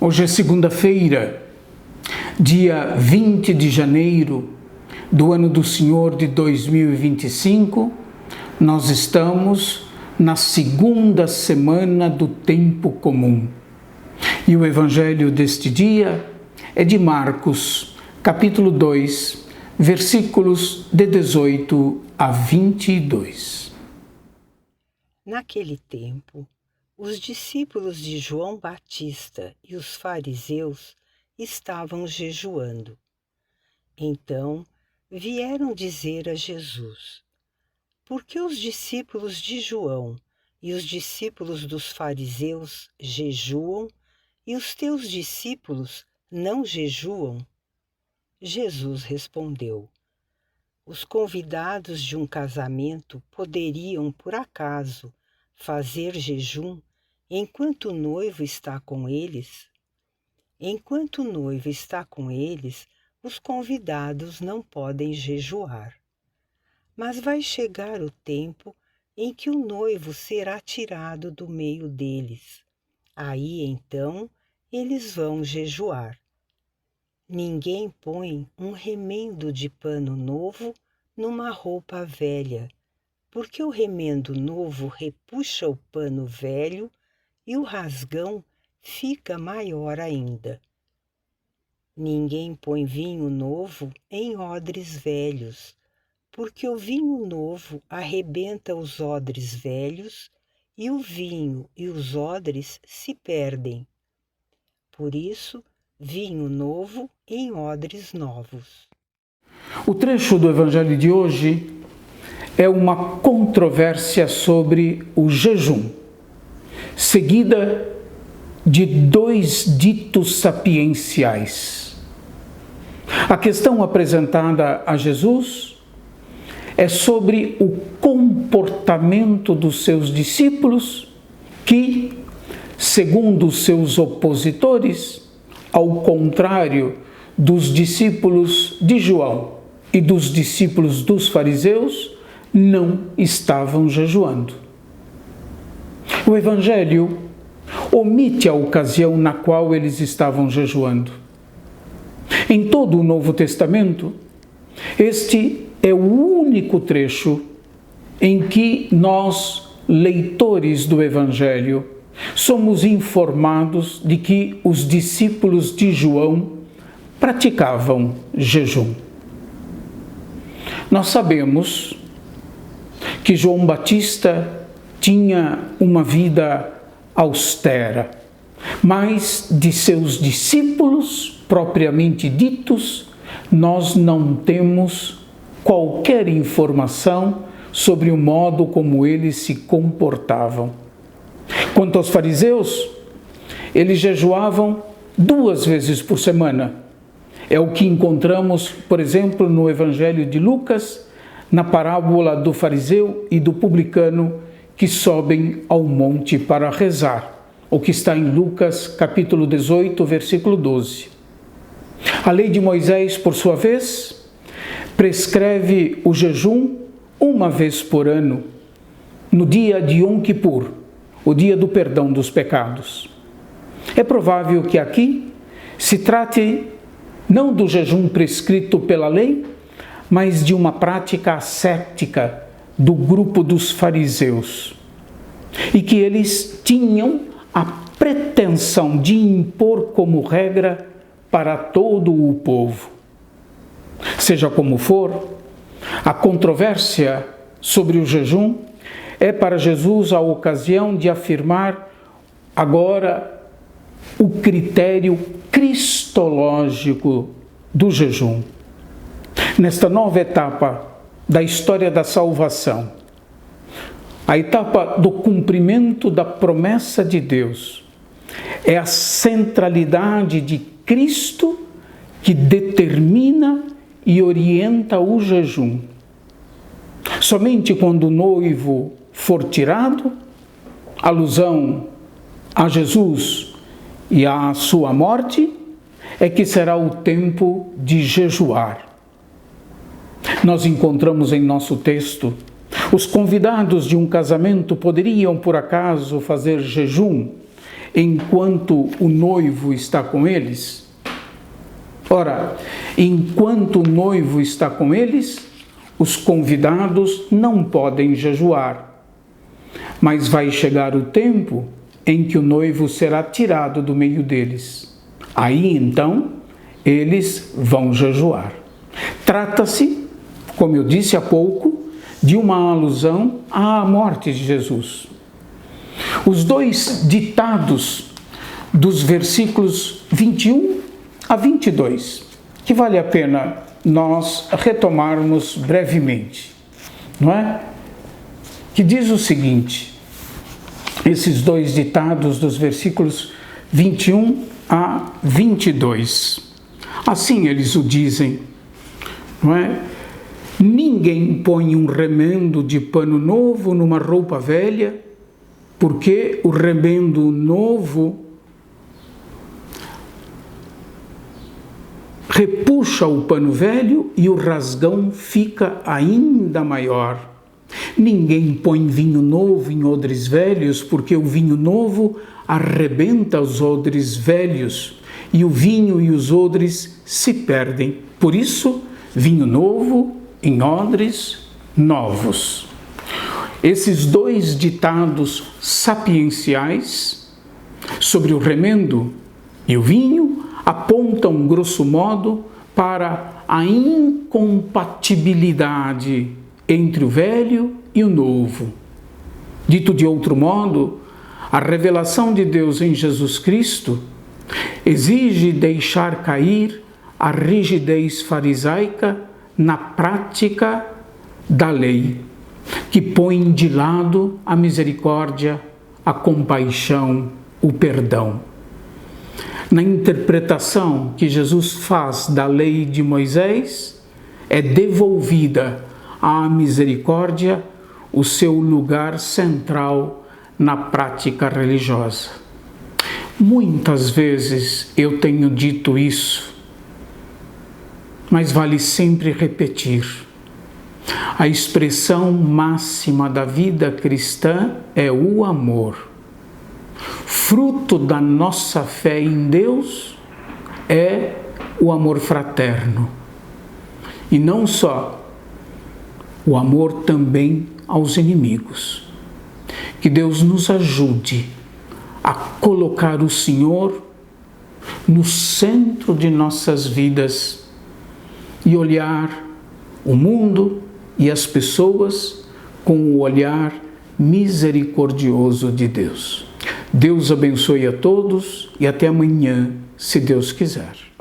Hoje é segunda-feira, dia 20 de janeiro do ano do Senhor de 2025. Nós estamos na segunda semana do tempo comum. E o evangelho deste dia é de Marcos, capítulo 2, versículos de 18 a 22. Naquele tempo, os discípulos de João Batista e os fariseus estavam jejuando. Então vieram dizer a Jesus: por que os discípulos de João e os discípulos dos fariseus jejuam e os teus discípulos não jejuam? Jesus respondeu: os convidados de um casamento poderiam, por acaso, fazer jejum enquanto o noivo está com eles? Enquanto o noivo está com eles, os convidados não podem jejuar. Mas vai chegar o tempo em que o noivo será tirado do meio deles. Aí, então, eles vão jejuar. Ninguém põe um remendo de pano novo numa roupa velha, porque o remendo novo repuxa o pano velho e o rasgão fica maior ainda. Ninguém põe vinho novo em odres velhos, porque o vinho novo arrebenta os odres velhos e o vinho e os odres se perdem. Por isso, vinho novo em odres novos. O trecho do evangelho de hoje é uma controvérsia sobre o jejum, seguida de dois ditos sapienciais. A questão apresentada a Jesus é sobre o comportamento dos seus discípulos que, segundo os seus opositores, ao contrário dos discípulos de João e dos discípulos dos fariseus, não estavam jejuando. O evangelho omite a ocasião na qual eles estavam jejuando. Em todo o Novo Testamento, este é o único trecho em que nós, leitores do evangelho, somos informados de que os discípulos de João praticavam jejum. Nós sabemos que João Batista tinha uma vida austera, mas de seus discípulos, propriamente ditos, nós não temos qualquer informação sobre o modo como eles se comportavam. Quanto aos fariseus, eles jejuavam 2 vezes por semana. É o que encontramos, por exemplo, no Evangelho de Lucas, na parábola do fariseu e do publicano que sobem ao monte para rezar, o que está em Lucas, capítulo 18, versículo 12. A lei de Moisés, por sua vez, prescreve o jejum 1 vez por ano, no dia de Yom Kippur, o dia do perdão dos pecados. É provável que aqui se trate não do jejum prescrito pela lei, mas de uma prática ascética do grupo dos fariseus, e que eles tinham a pretensão de impor como regra para todo o povo. Seja como for, a controvérsia sobre o jejum é para Jesus a ocasião de afirmar agora o critério cristológico do jejum. Nesta nova etapa da história da salvação, a etapa do cumprimento da promessa de Deus, é a centralidade de Cristo que determina e orienta o jejum. Somente quando o noivo for tirado, alusão a Jesus e à sua morte, é que será o tempo de jejuar. Nós encontramos em nosso texto, os convidados de um casamento poderiam, por acaso, fazer jejum enquanto o noivo está com eles? Ora, enquanto o noivo está com eles, os convidados não podem jejuar. Mas vai chegar o tempo em que o noivo será tirado do meio deles. Aí, então, eles vão jejuar. Trata-se, como eu disse há pouco, de uma alusão à morte de Jesus. Os dois ditados dos versículos 21 a 22, que vale a pena nós retomarmos brevemente, não é? Que diz o seguinte, esses dois ditados dos versículos 21 a 22. Assim eles o dizem, não é? Ninguém põe um remendo de pano novo numa roupa velha, porque o remendo novo repuxa o pano velho e o rasgão fica ainda maior. Ninguém põe vinho novo em odres velhos, porque o vinho novo arrebenta os odres velhos, e o vinho e os odres se perdem. Por isso, vinho novo em odres novos. Esses dois ditados sapienciais sobre o remendo e o vinho apontam, grosso modo, para a incompatibilidade entre o velho e o novo. Dito de outro modo, a revelação de Deus em Jesus Cristo exige deixar cair a rigidez farisaica na prática da lei, que põe de lado a misericórdia, a compaixão, o perdão. Na interpretação que Jesus faz da lei de Moisés, é devolvida à misericórdia o seu lugar central na prática religiosa. Muitas vezes eu tenho dito isso, mas vale sempre repetir. A expressão máxima da vida cristã é o amor. Fruto da nossa fé em Deus é o amor fraterno. E não só, o amor também aos inimigos. Que Deus nos ajude a colocar o Senhor no centro de nossas vidas e olhar o mundo e as pessoas com o olhar misericordioso de Deus. Deus abençoe a todos e até amanhã, se Deus quiser.